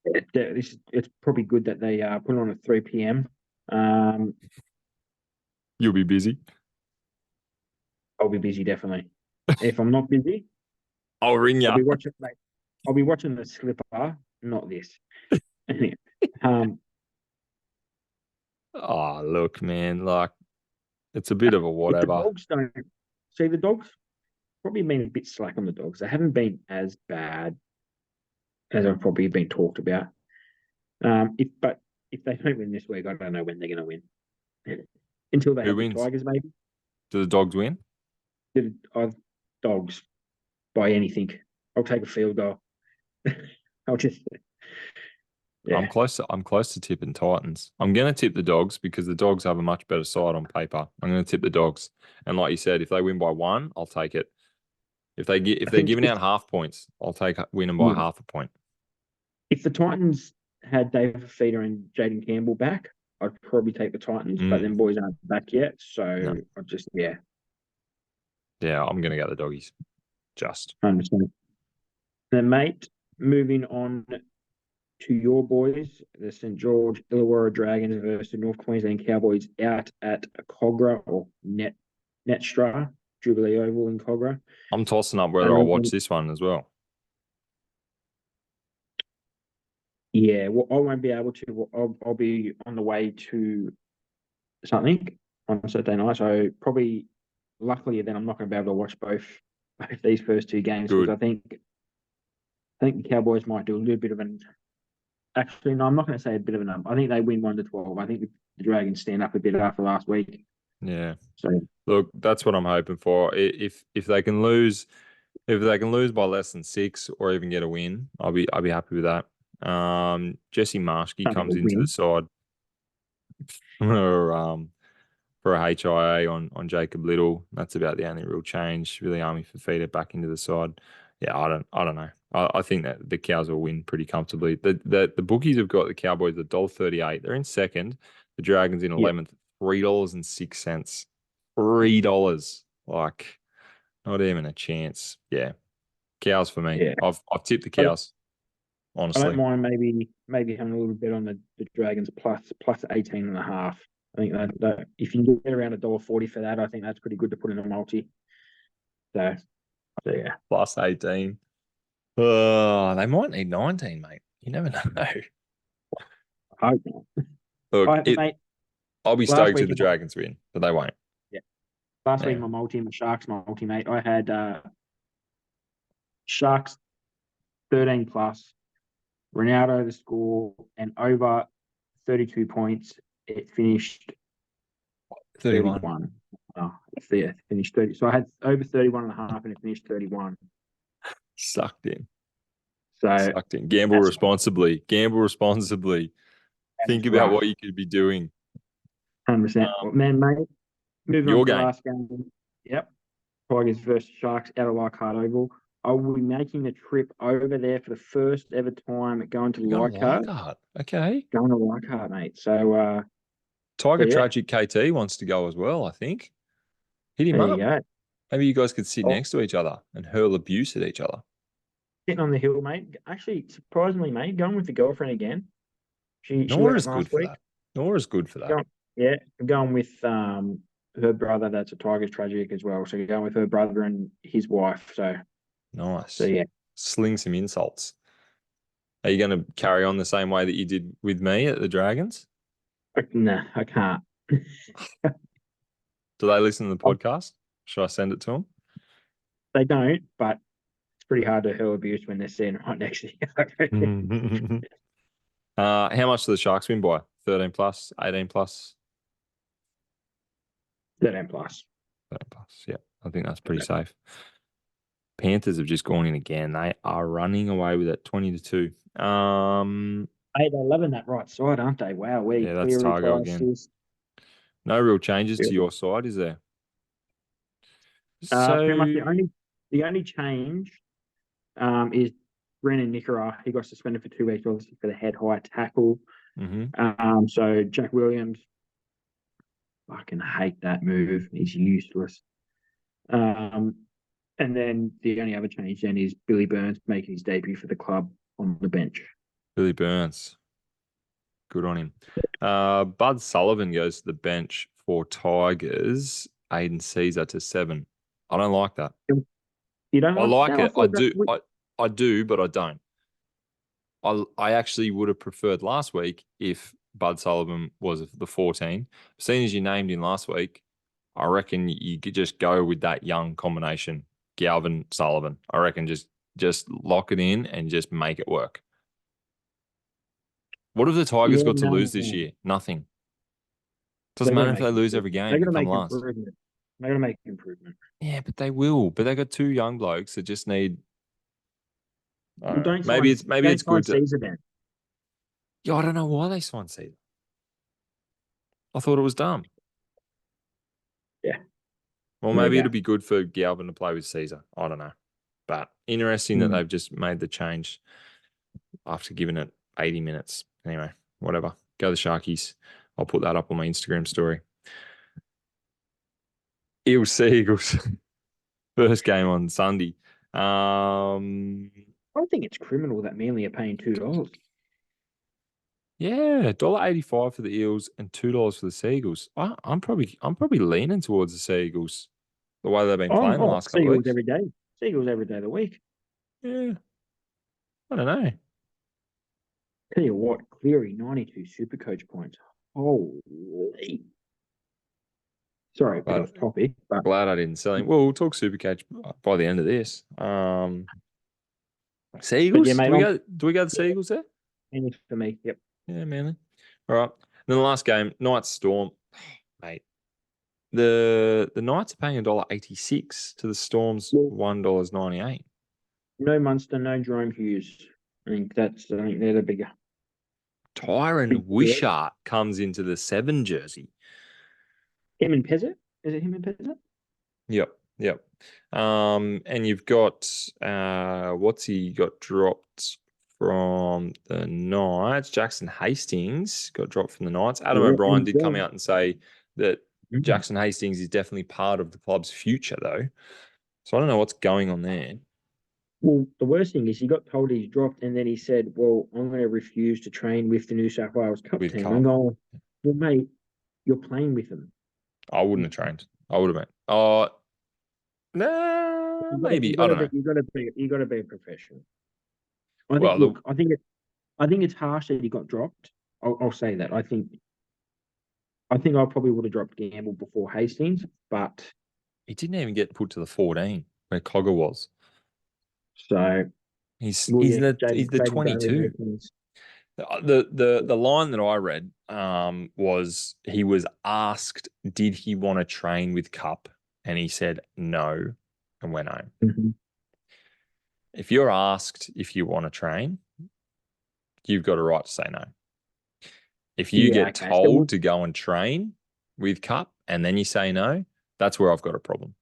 It's probably good that they put it on at 3 p.m. You'll be busy. I'll be busy, definitely. If I'm not busy, I'll ring you. I'll be watching, mate. I'll be watching the Slipper, not this. Oh, look, man, like it's a bit of a whatever. The Dogs don't see the Dogs probably been a bit slack on the Dogs. They haven't been as bad as I've probably been talked about. But if they don't win this week, I don't know when they're going to win. Until they have the Tigers, maybe. Do the Dogs win? Dogs by anything. I'll take a field goal. I'll just. Yeah. I'm close to tipping Titans. I'm going to tip the Dogs because the Dogs have a much better side on paper. I'm going to tip the Dogs, and like you said, if they win by 1, I'll take it. If they're giving out half points, I'll take winning by half a point. If the Titans had David Feeder and Jaden Campbell back, I'd probably take the Titans, but them boys aren't back yet, so I just Yeah, I'm going to go the Doggies. Just 100%. Then, mate, moving on to your boys, the St. George Illawarra Dragons versus the North Queensland Cowboys out at Cogra or Netstra, Jubilee Oval in Cogra. I'm tossing up whether I'll watch this one as well. Yeah, well, I won't be able to. I'll be on the way to something on Saturday night, so probably, luckily, then I'm not going to be able to watch both these first 2 games because I think the Cowboys might do a little bit of an. Actually, no, I'm not going to say a bit of a number. I think they win 1-12. I think the Dragons stand up a bit after last week. Yeah. So look, that's what I'm hoping for. If they can lose, by less than 6 or even get a win, I'll be happy with that. Jesse Marshke comes into the side for a HIA on Jacob Little. That's about the only real change. Really, Army Fafita back into the side. Yeah, I don't know. I think that the Cows will win pretty comfortably. The bookies have got the Cowboys at $1.38. They're in second. The Dragons in 11th, $3.06. $3. Like, not even a chance. Yeah. Cows for me. Yeah. I've tipped the Cows. Honestly. I don't mind maybe having a little bit on the Dragons plus 18.5. I think that if you can get around $1.40 for that, I think that's pretty good to put in a multi. So yeah. Plus 18. They might need 19, mate. You never know. I hope not. Look, mate, I'll be stoked if the Dragons win, but they won't. Yeah. Last week, my Sharks multi, mate, I had Sharks 13 plus, Ronaldo the score, and over 32 points. It finished 31. 31. Oh, yeah, finished 30. So I had over 31 and a half and it finished 31. Sucked in. So Sucked in. Gamble that's responsibly. Gamble responsibly. Think about rough. what you could be doing. 100%. Well, man, mate, moving on Your to the game. last game. Yep. Tigers versus Sharks out of Leichhardt Oval. I will be making the trip over there for the first ever time going to You're going to Leichhardt. Leichhardt. Okay. Going to Leichhardt, mate. So, Tiger yeah, Tragic KT wants to go as well, I think. Hit him there you up. go. Maybe you guys could sit Oh, next to each other and hurl abuse at each other. sitting on the hill, mate. Actually, surprisingly, mate, going with the girlfriend again. She Nor went is good last for week. that. Nor is good for that. Yeah, I'm going with her brother. That's a Tigers tragic as well. So you're going with her brother and his wife. So Nice. yeah. Sling some insults. Are you going to carry on the same way that you did with me at the Dragons? Nah, I can't. Do they listen to the podcast? Should I send it to them? They don't, but it's pretty hard to hurl abuse when they're sitting right next to you. How much do the Sharks win by? 13 plus, 18 plus? 13 plus. 13 plus. Yeah, I think that's pretty safe. Panthers have just gone in again. They are running away with it 20-2. Hey, they're loving that right side, aren't they? Wow, we Yeah, that's clearly Targo try again. assist. No real changes to your side, is there? Pretty much the only change is Brennan Nickera. He got suspended for 2 weeks, obviously, for the head high tackle. So Jack Williams, fucking hate that move. He's useless. And then the only other change then is Billy Burns making his debut for the club on the bench. Billy Burns. Good on him. Bud Sullivan goes to the bench for Tigers. Hayden Caesar to 7. I don't like that. You don't I like like that? it. I do. I do, but I don't. I actually would have preferred last week if Bud Sullivan was the 14. Seeing as you named him last week, I reckon you could just go with that young combination, Galvin Sullivan. I reckon just lock it in and just make it work. What have the Tigers got to lose this year? Nothing. Doesn't matter if they lose every game and come last. They're going to make improvement. Yeah, but they will. But they got 2 young blokes that just need. Maybe it's good to. Caesar then. Yeah, I don't know why they signed Caesar. I thought it was dumb. Yeah. Well, maybe it'll be good for Galvin to play with Caesar. I don't know. But interesting that they've just made the change after giving it 80 minutes. Anyway, whatever. Go the Sharkies. I'll put that up on my Instagram story. Eels Seagulls. First game on Sunday. I don't think it's criminal that Manly are paying $2. Yeah, $1.85 for the Eels and $2 for the Seagulls. I'm probably leaning towards the Seagulls the way they've been playing the last couple of weeks. Every day. Seagulls every day of the week. Yeah, I don't know. Tell you what, Cleary 92 super coach points. Holy. Sorry, a bit off topic. But glad I didn't sell him. Well, we'll talk Supercoach by the end of this. Seagulls? Yeah, mate, do we go the Seagulls there? Manly for me, yep. Yeah, Manly. All right. Then the last game, Knights Storm. Mate, the Knights are paying $1.86 to the Storm's $1.98. No Munster, no Jerome Hughes. I think they're the bigger. Tyron Wishart comes into the 7 jersey. Him and Pezzett? Is it him and Pezzett? Yep. And you've got what's he got dropped from the Knights? Jackson Hastings got dropped from the Knights. Adam O'Brien did come out and say that Jackson Hastings is definitely part of the club's future, though. So I don't know what's going on there. Well, the worst thing is he got told he's dropped, and then he said, "Well, I'm going to refuse to train with the New South Wales Cup team." I'm going, "Well, mate, you're playing with them." I wouldn't have trained. I would have been. Oh, no, maybe. I don't know. You got to be a professional. I think it's harsh that he got dropped. I'll say that. I think I probably would have dropped Gamble before Hastings, but he didn't even get put to the 14 where Cogger was. So he's the 22. The line that I read was he was asked, did he want to train with Cup? And he said no and went home. Mm-hmm. If you're asked if you want to train, you've got a right to say no. If you Yeah, get okay. So told to go and train with Cup and then you say no, that's where I've got a problem.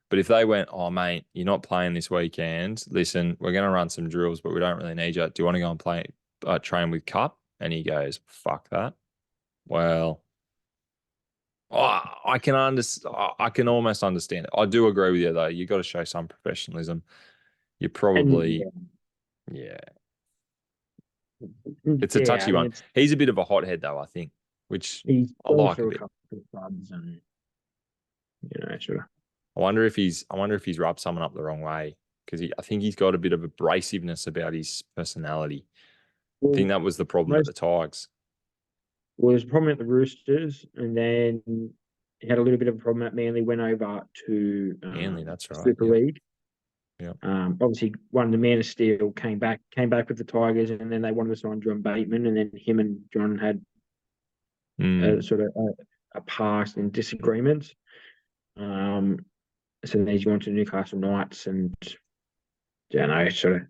But if they went, oh, mate, you're not playing this weekend. Listen, we're going to run some drills, but we don't really need you. Do you want to go and play, train with Cup? And he goes, fuck that. Well, I can I can almost understand it. I do agree with you, though. You got to show some professionalism. You and probably, yeah, it's a yeah, touchy I mean, one. He's a bit of a hothead, though, I think, which he's I gone like a through a bit. couple of clubs and sort of. I wonder if he's rubbed someone up the wrong way because I think he's got a bit of abrasiveness about his personality. I think Well, that was the problem at most the Tigers. was problem at the Roosters, and then he had a little bit of a problem at Manly. Went over to Manly, that's right. Super Yep. League. Yep. Obviously, won the Man of Steel. Came back with the Tigers, and then they wanted to sign John Bateman, and then him and John had Mm, a sort of a past in disagreements. So then he's gone to Newcastle Knights, and sort of.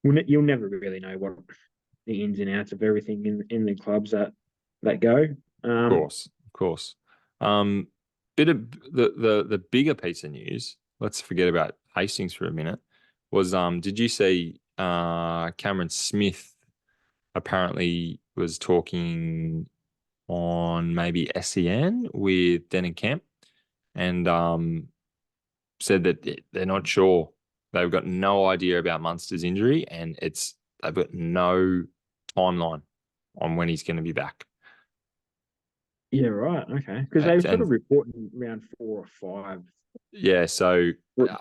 You'll never really know what the ins and outs of everything in the clubs that go. of course. Um, bit of the bigger piece of news. Let's forget about Hastings for a minute. Was did you see Cameron Smith apparently was talking on maybe SEN with Denton Kemp and said that they're not sure. They've got no idea about Munster's injury, and they've got no timeline on when he's going to be back. Yeah, right. Okay, because they were sort And of reporting round 4 or 5, yeah, so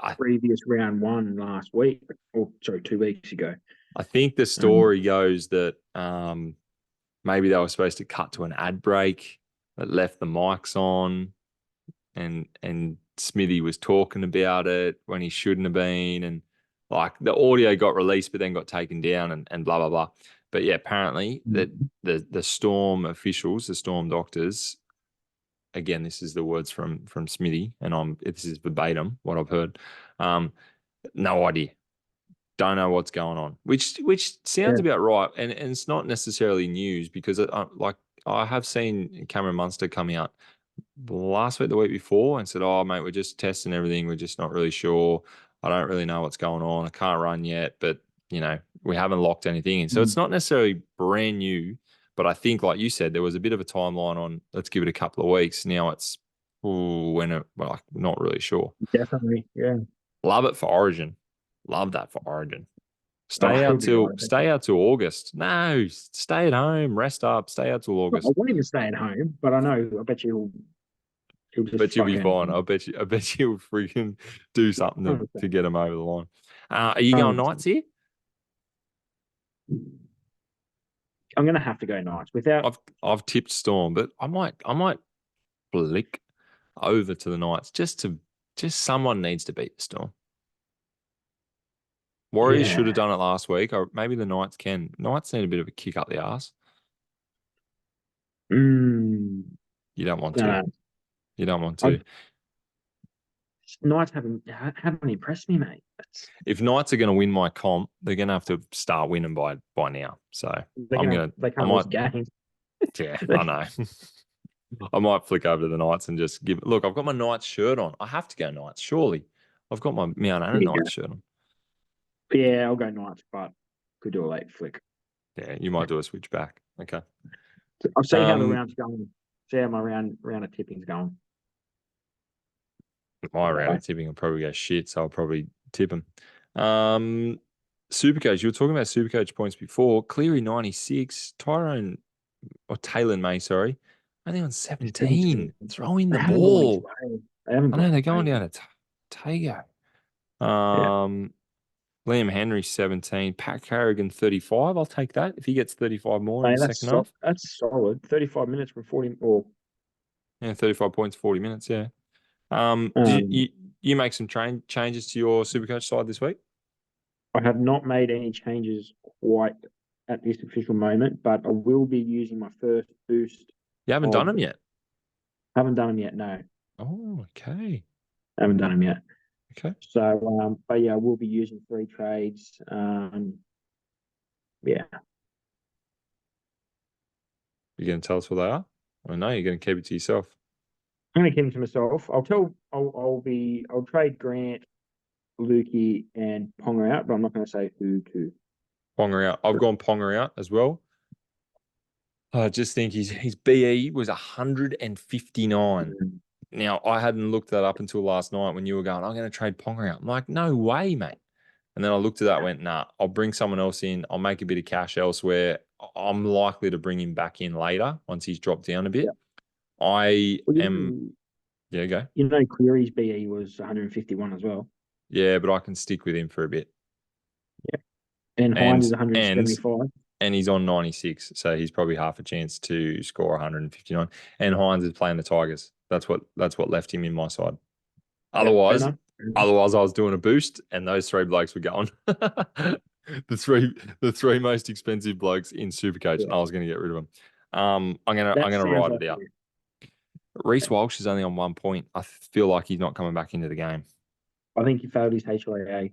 I previous round 1 last week, or sorry, 2 weeks ago. I think the Um, story goes that maybe they were supposed to cut to an ad break that left the mics on, and Smithy was talking about it when he shouldn't have been, and like the audio got released but then got taken down and blah blah blah. But yeah, apparently that the Storm officials, the Storm doctors, again, this is the words from Smithy, and this is verbatim what I've heard. No idea. Don't know what's going on, which sounds yeah. about right, and it's not necessarily news because like I have seen Cameron Munster coming out last week, the week before, and said, "Oh, mate, we're just testing everything. We're just not really sure. I don't really know what's going on. I can't run yet, but we haven't locked anything in." So it's not necessarily brand new, but I think, like you said, there was a bit of a timeline on. Let's give it a couple of weeks. Now it's not really sure. Definitely, yeah. Love it for Origin. Love that for Origin. Oh, he'll be right. Stay out till August. No, stay at home, rest up, stay out till I August. want him to stay at home, but I bet you he'll just Bet you'll be fucking. fine. I bet you'll freaking do something to get him over the line. Are you going 100%. Knights here? I'm gonna have to go Knights without. I've tipped Storm, but I might flick over to the Knights just someone needs to beat the Storm. Warriors should have Yeah. done it last week, or maybe the Knights can. Knights need a bit of a kick up the arse. Mm, You don't want no, to. no. You don't want I, to. Knights haven't impressed me, mate. If Knights are going to win my comp, they're going to have to start winning by now. So They I can't lose might, games. yeah, I know. I might flick over to the Knights and just look, I've got my Knights shirt on. I have to go Knights, surely. I've got my Mount Anna There you Knights go. shirt on. Yeah, I'll go Knights, but could do a late flick. Yeah, you might do a switch back. Okay. I'll see how the Um, round's going. See how my round of tipping's going. my round Right. of tipping will probably go shit, so I'll probably tip them. Supercoach, you were talking about Supercoach points before. Cleary 96, Tyrone or Taylor May, sorry, only on 17. 17. Throwing They the haven't gone his ball. way. They haven't I know gone they're his going way. down to Tago. Yeah. Liam Henry 17, Pat Carrigan 35. I'll take that if he gets 35 more in Mate, the second half. that's solid. 35 minutes from 40 or Yeah, 35 points, 40 minutes. Yeah. Did um you make some changes to your Supercoach side this week? I have not made any changes quite at this official moment, but I will be using my first boost. You haven't done them yet? Haven't done them yet, no. Oh, okay. Haven't done them yet. Okay. So, but yeah, I will be using 3 trades. Yeah. You going to tell us what they are? I know you're going to keep it to yourself. I'm going to keep them to myself. I'll trade Grant, Lukey, and Ponga out, but I'm not going to say who to. Ponga out. I've gone Ponga out as well. I just think his BE was 159. Mm. Now, I hadn't looked that up until last night when you were going, I'm going to trade Ponga out. I'm like, no way, mate. And then I looked at that and went, nah, I'll bring someone else in. I'll make a bit of cash elsewhere. I'm likely to bring him back in later once he's dropped down a bit. Yeah. I Well, am. Yeah, go. Cleary's BE was 151 as well. Yeah, but I can stick with him for a bit. Yeah. And Hines is 175. And he's on 96, so he's probably half a chance to score 159. And Hines is playing the Tigers. That's what left him in my side. Otherwise, Fair enough. I was doing a boost, and those 3 blokes were going. the three most expensive blokes in Supercoach, and I was going to get rid of them. I'm gonna ride it out. Reece Walsh is only on 1 point. I feel like he's not coming back into the game. I think he failed his HIA.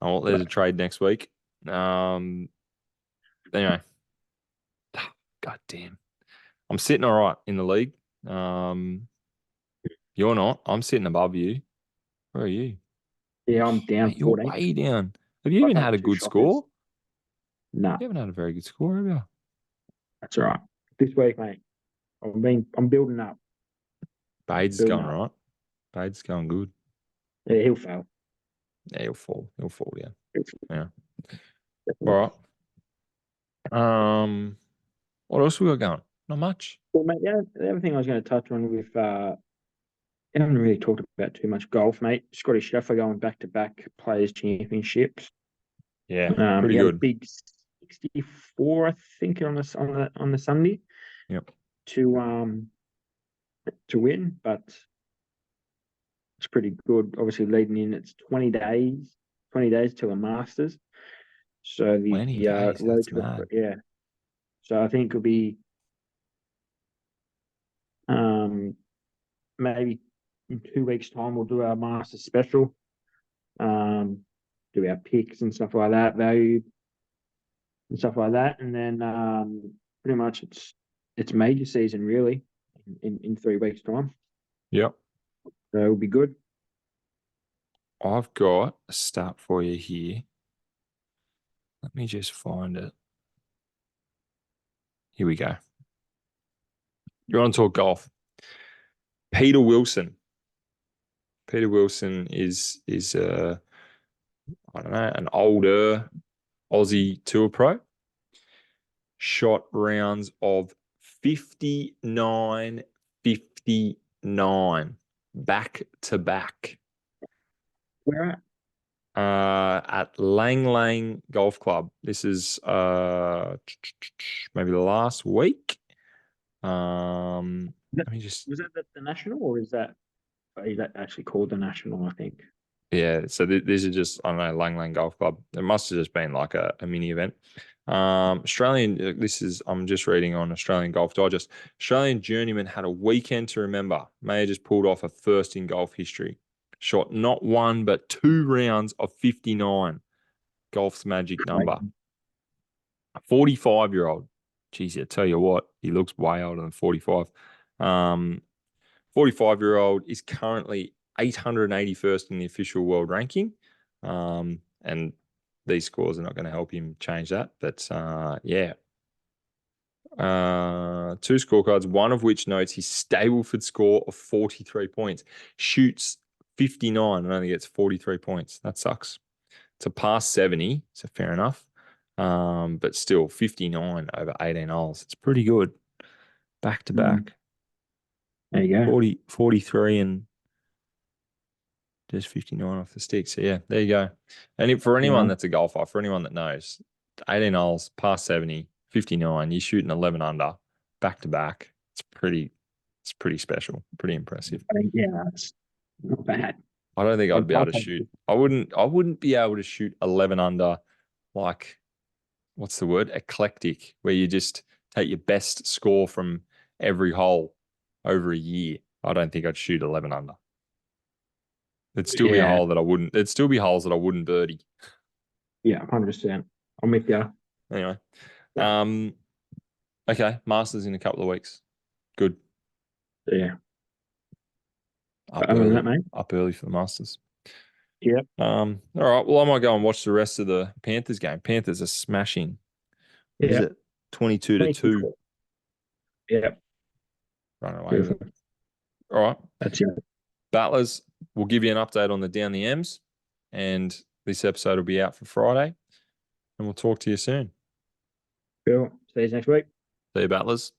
Oh, there's a trade next week. Anyway, God damn. I'm sitting all right in the league. You're not. I'm sitting above you. Where are you? Yeah, I'm down. Mate, you're 14. way down. Have you even had a good score? No. You haven't had a very good score, have you? That's all right. This week, mate, I'm building up. Bade's is going right. Bade's is going good. Yeah, he'll fail. Yeah, he'll fall. He'll fall down. Yeah. Definitely. All right. What else we got going? Not much. Well, mate, the other thing I was going to touch on with, I haven't really talked about too much golf, mate. Scotty Scheffler going back-to-back Players Championships. Yeah, pretty he had good. a big 64, I think, on the Sunday. Yep. To win, but it's pretty good. Obviously, leading in, it's 20 days till the Masters. So the 20 days, that's mad. Yeah. So I think it'll be maybe in 2 weeks' time we'll do our Masters special. Do our picks and stuff like that, value and stuff like that, and then pretty much it's major season really in 3 weeks' time. Yep. So it'll be good. I've got a stat for you here. Let me just find it. Here we go. You want to talk golf? Peter Wilson. Peter Wilson is I don't know, an older Aussie tour pro. Shot rounds of 59, 59 back to back. Where at? At Lang Lang Golf Club. This is maybe the last week. Let me just. Was that the national, or is that actually called the national? I think. Yeah, so these are just, I don't know, Lang Lang Golf Club. It must have just been like a mini event. Australian, I'm just reading on Australian Golf Digest. Australian journeyman had a weekend to remember. May have just pulled off a first in golf history. Shot not 1, but 2 rounds of 59. Golf's magic number. A 45-year-old. Geez, I tell you what, he looks way older than 45. 45-year-old is currently 881st in the official world ranking. And these scores are not going to help him change that. But yeah. 2 scorecards, one of which notes his Stableford score of 43 points. Shoots 59 and only gets 43 points. That sucks. To pass 70, so fair enough. But still 59 over 18 holes. It's pretty good. Back to back. There you go. 43 and just 59 off the stick. So yeah, there you go. And for anyone that's a golfer, for anyone that knows, 18 holes, past 70, 59, you're shooting 11 under, back to back. It's pretty special, pretty impressive. I think, yeah, that's not bad. I don't think I'd be able to shoot. I wouldn't be able to shoot 11 under like, what's the word? Eclectic, where you just take your best score from every hole over a year, I don't think I'd shoot 11 under. It'd still be a Yeah. hole that I wouldn't. It'd still be holes that I wouldn't birdie. Yeah, 100%. I'm with you. Anyway, Yeah. okay, Masters in a couple of weeks. Good. Yeah. Up Other than that, early. mate. Up early for the Masters. Yep. All right. Well, I might go and watch the rest of the Panthers game. Panthers are smashing. What is Yeah. it? 22-2. 22. Yeah. Running away with Beautiful. it. All right. That's it. Battlers, we'll give you an update on the Down the M's, and this episode will be out for Friday, and we'll talk to you soon. Cool. See you next week. See you, Battlers.